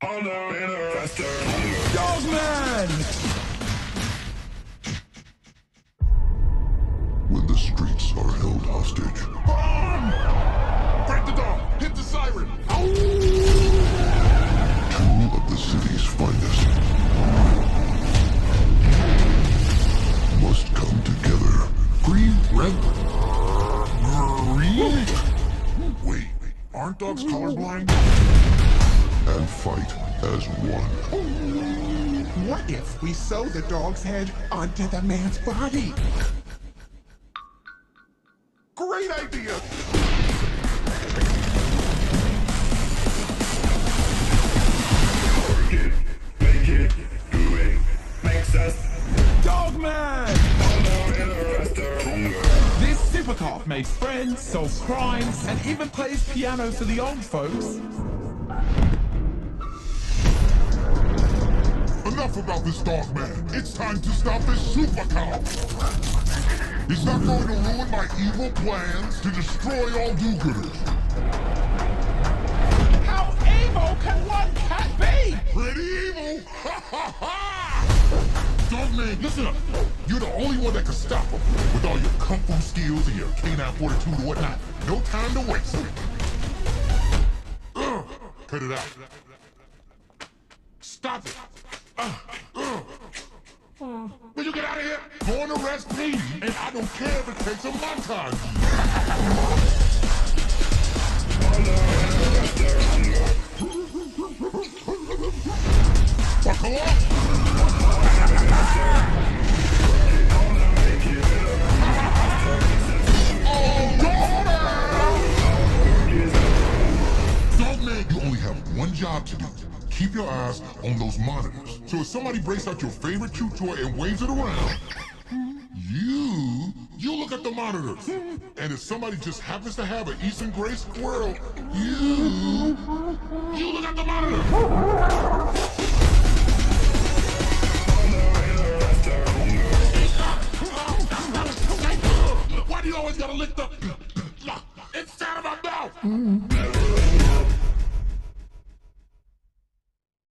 Dogman! When the streets are held hostage, Break the dog! Hit the siren! two of the city's finest must come together. Green, red, green? Wait, aren't dogs colorblind? And fight as one. What if we sew the dog's head onto the man's body? Great idea! Make it, do it, makes us Dogman! stronger. This super cop makes friends, solves crimes, and even plays piano for the old folks. Enough about this dog man. It's time to stop this super cop. He's not going to ruin my evil plans to destroy all do-gooders. How evil can one cat be? Pretty evil! Ha ha ha! Dogman, listen up. You're the only one that can stop him. With all your kung fu skills and your canine fortitude and whatnot. No time to waste. Cut it out. Stop it. Will you get out of here? Go and arrest me, and I don't care if it takes a montage. Buckle up! Dogman, you only have one job to do. Keep your eyes on those monitors. So if somebody breaks out your favorite cute toy and waves it around, you look at the monitors. And if somebody just happens to have an Eastern Gray squirrel, you look at the monitor. Why do you always gotta lick the inside of my mouth?